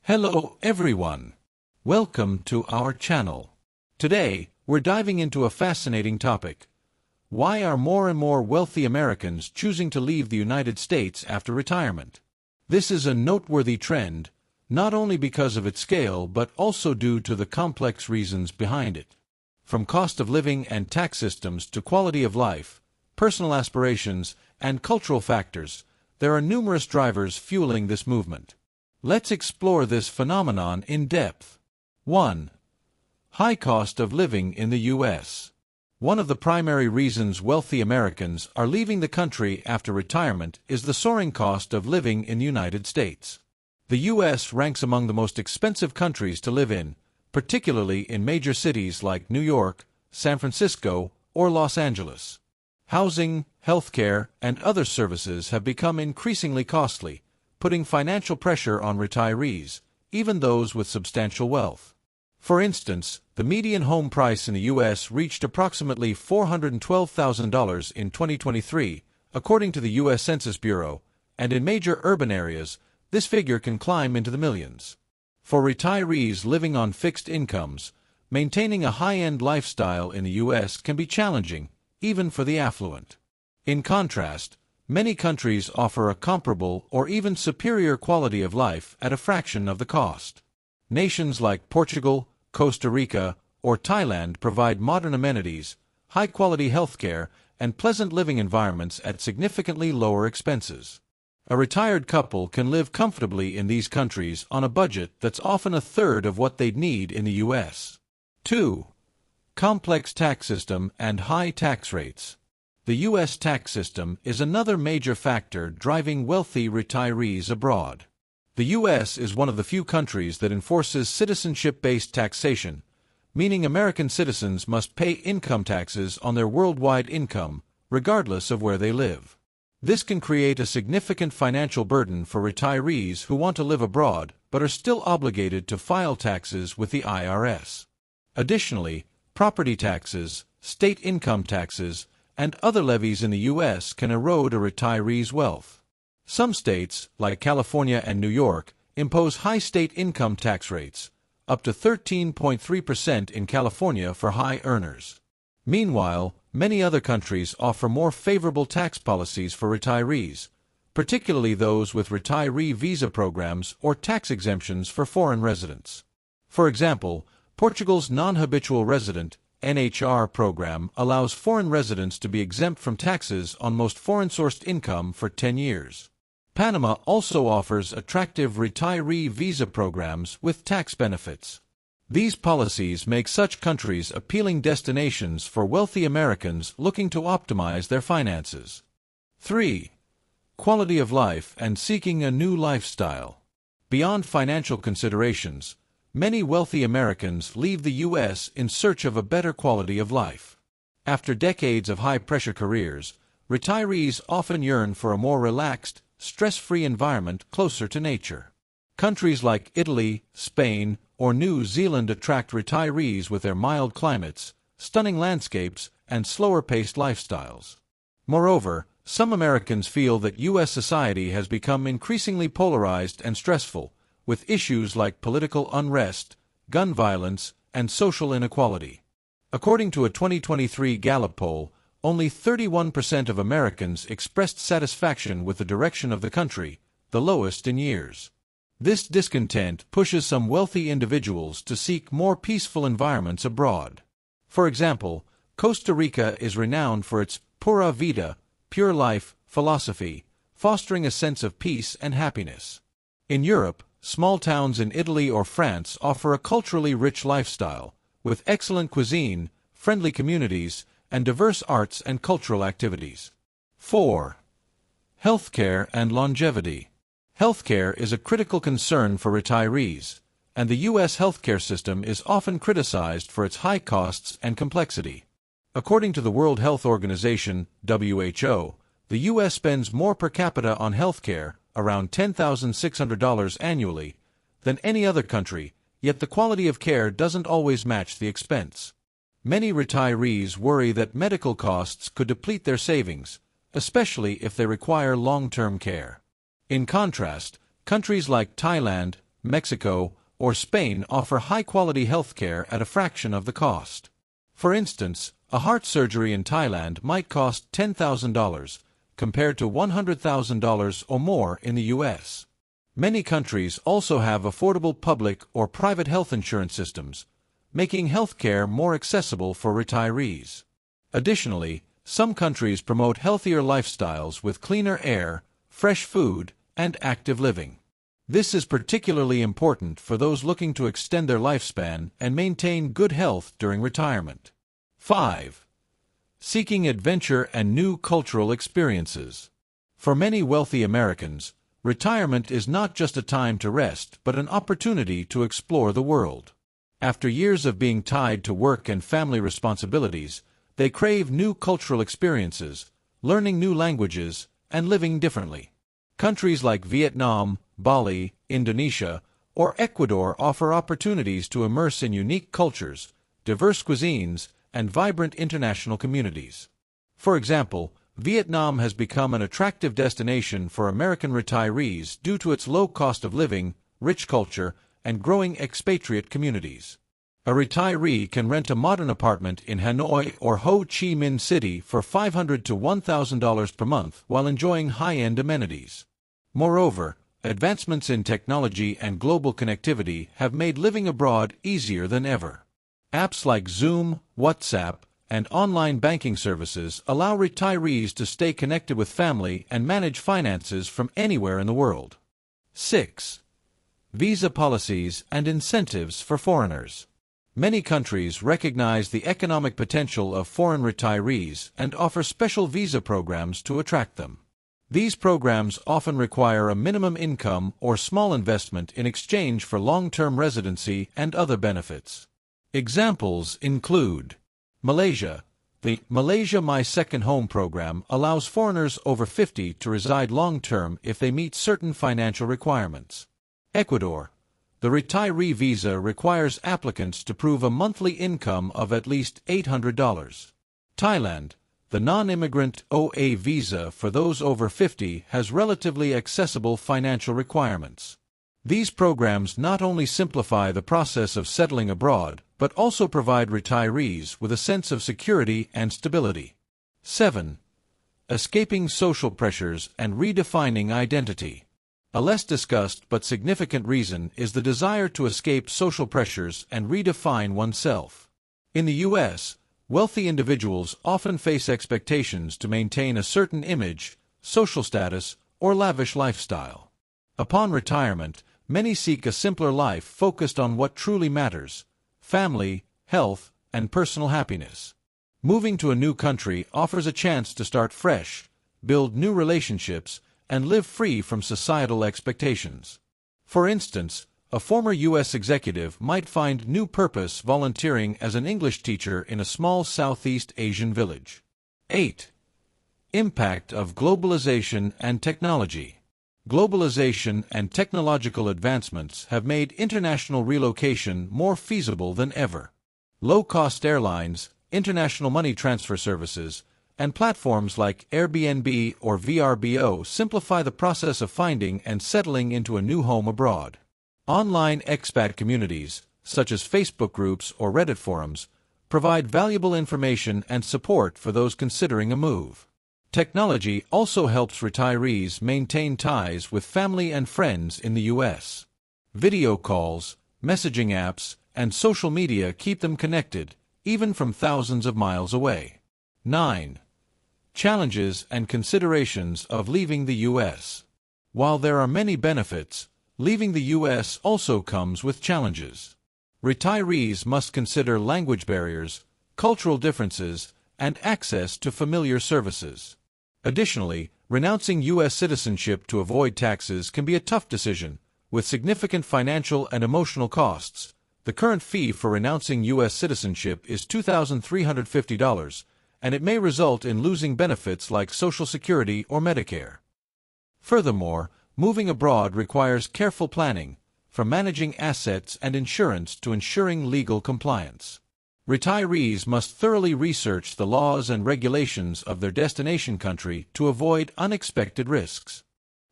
Hello everyone. Welcome to our channel. Today, we're diving into a fascinating topic. Why are more and more wealthy Americans choosing to leave the United States after retirement? This is a noteworthy trend, not only because of its scale but also due to the complex reasons behind it. From cost of living and tax systems to quality of life, personal aspirations, and cultural factors, there are numerous drivers fueling this movement. Let's explore this phenomenon in depth. 1. High cost of living in the U.S. One of the primary reasons wealthy Americans are leaving the country after retirement is the soaring cost of living in the United States. The U.S. ranks among the most expensive countries to live in, particularly in major cities like New York, San Francisco, or Los Angeles. Housing, healthcare, and other services have become increasingly costly, putting financial pressure on retirees, even those with substantial wealth. For instance, the median home price in the U.S. reached approximately $412,000 in 2023, according to the U.S. Census Bureau, and in major urban areas, this figure can climb into the millions. For retirees living on fixed incomes, maintaining a high-end lifestyle in the U.S. can be challenging, even for the affluent. In contrast, many countries offer a comparable or even superior quality of life at a fraction of the cost. Nations like Portugal, Costa Rica, or Thailand provide modern amenities, high-quality healthcare, and pleasant living environments at significantly lower expenses. A retired couple can live comfortably in these countries on a budget that's often a third of what they'd need in the U.S. 2. Complex tax system and high tax rates. The U.S. tax system is another major factor driving wealthy retirees abroad. The U.S. is one of the few countries that enforces citizenship-based taxation, meaning American citizens must pay income taxes on their worldwide income, regardless of where they live. This can create a significant financial burden for retirees who want to live abroad but are still obligated to file taxes with the IRS. Additionally, property taxes, state income taxes, and other levies in the U.S. can erode a retiree's wealth. Some states, like California and New York, impose high state income tax rates, up to 13.3% in California for high earners. Meanwhile, many other countries offer more favorable tax policies for retirees, particularly those with retiree visa programs or tax exemptions for foreign residents. For example, Portugal's non-habitual resident NHR program allows foreign residents to be exempt from taxes on most foreign-sourced income for 10 years. Panama also offers attractive retiree visa programs with tax benefits. These policies make such countries appealing destinations for wealthy Americans looking to optimize their finances. 3. Quality of life and seeking a new lifestyle. Beyond financial considerations, many wealthy Americans leave the U.S. in search of a better quality of life. After decades of high-pressure careers, retirees often yearn for a more relaxed, stress-free environment closer to nature. Countries like Italy, Spain, or New Zealand attract retirees with their mild climates, stunning landscapes, and slower-paced lifestyles. Moreover, some Americans feel that U.S. society has become increasingly polarized and stressful, with issues like political unrest, gun violence, and social inequality. According to a 2023 Gallup poll, only 31% of Americans expressed satisfaction with the direction of the country, the lowest in years. This discontent pushes some wealthy individuals to seek more peaceful environments abroad. For example, Costa Rica is renowned for its pura vida, pure life, philosophy, fostering a sense of peace and happiness. In Europe, small towns in Italy or France offer a culturally rich lifestyle, with excellent cuisine, friendly communities, and diverse arts and cultural activities. 4. Healthcare and longevity. Healthcare is a critical concern for retirees, and the U.S. healthcare system is often criticized for its high costs and complexity. According to the World Health Organization, WHO, the U.S. spends more per capita on healthcare, around $10,600 annually, than any other country, yet the quality of care doesn't always match the expense. Many retirees worry that medical costs could deplete their savings, especially if they require long-term care. In contrast, countries like Thailand, Mexico, or Spain offer high-quality healthcare at a fraction of the cost. For instance, a heart surgery in Thailand might cost $10,000, compared to $100,000 or more in the U.S. Many countries also have affordable public or private health insurance systems, making healthcare more accessible for retirees. Additionally, some countries promote healthier lifestyles with cleaner air, fresh food, and active living. This is particularly important for those looking to extend their lifespan and maintain good health during retirement. 5. Seeking adventure and new cultural experiences. For many wealthy Americans, retirement is not just a time to rest but an opportunity to explore the world. After years of being tied to work and family responsibilities, they crave new cultural experiences, learning new languages, and living differently. Countries like Vietnam, Bali, Indonesia, or Ecuador offer opportunities to immerse in unique cultures, diverse cuisines, and vibrant international communities. For example, Vietnam has become an attractive destination for American retirees due to its low cost of living, rich culture, and growing expatriate communities. A retiree can rent a modern apartment in Hanoi or Ho Chi Minh City for $500 to $1,000 per month while enjoying high-end amenities. Moreover, advancements in technology and global connectivity have made living abroad easier than ever. Apps like Zoom, WhatsApp, and online banking services allow retirees to stay connected with family and manage finances from anywhere in the world. 6. Visa policies and incentives for foreigners. Many countries recognize the economic potential of foreign retirees and offer special visa programs to attract them. These programs often require a minimum income or small investment in exchange for long-term residency and other benefits. Examples include Malaysia. The Malaysia My Second Home program allows foreigners over 50 to reside long-term if they meet certain financial requirements. Ecuador. The retiree visa requires applicants to prove a monthly income of at least $800. Thailand. The non-immigrant OA visa for those over 50 has relatively accessible financial requirements. These programs not only simplify the process of settling abroad, but also provide retirees with a sense of security and stability. 7. Escaping social pressures and redefining identity. A less discussed but significant reason is the desire to escape social pressures and redefine oneself. In the U.S., wealthy individuals often face expectations to maintain a certain image, social status, or lavish lifestyle. Upon retirement, many seek a simpler life focused on what truly matters: family, health, and personal happiness. Moving to a new country offers a chance to start fresh, build new relationships, and live free from societal expectations. For instance, a former U.S. executive might find new purpose volunteering as an English teacher in a small Southeast Asian village. 8. Impact of globalization and technology. Globalization and technological advancements have made international relocation more feasible than ever. Low-cost airlines, international money transfer services, and platforms like Airbnb or VRBO simplify the process of finding and settling into a new home abroad. Online expat communities, such as Facebook groups or Reddit forums, provide valuable information and support for those considering a move. Technology also helps retirees maintain ties with family and friends in the U.S. Video calls, messaging apps, and social media keep them connected, even from thousands of miles away. 9. Challenges and considerations of leaving the U.S. While there are many benefits, leaving the U.S. also comes with challenges. Retirees must consider language barriers, cultural differences, and access to familiar services. Additionally, renouncing U.S. citizenship to avoid taxes can be a tough decision, with significant financial and emotional costs. The current fee for renouncing U.S. citizenship is $2,350, and it may result in losing benefits like Social Security or Medicare. Furthermore, moving abroad requires careful planning, from managing assets and insurance to ensuring legal compliance. Retirees must thoroughly research the laws and regulations of their destination country to avoid unexpected risks.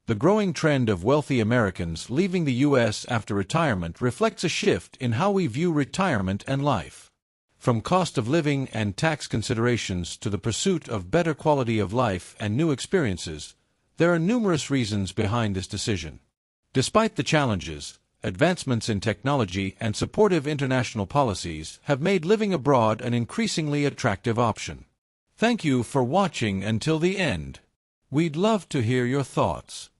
The growing trend of wealthy Americans leaving the U.S. after retirement reflects a shift in how we view retirement and life. From cost of living and tax considerations to the pursuit of better quality of life and new experiences, there are numerous reasons behind this decision. Despite the challenges, advancements in technology and supportive international policies have made living abroad an increasingly attractive option. Thank you for watching until the end. We'd love to hear your thoughts.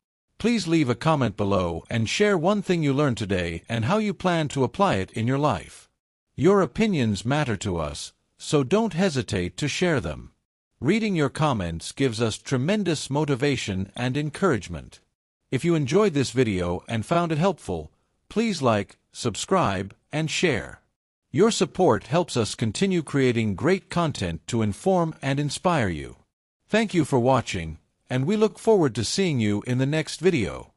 Please leave a comment below and share one thing you learned today and how you plan to apply it in your life. Your opinions matter to us, so don't hesitate to share them. Reading your comments gives us tremendous motivation and encouragement. If you enjoyed this video and found it helpful, please like, subscribe, and share. Your support helps us continue creating great content to inform and inspire you. Thank you for watching, and we look forward to seeing you in the next video.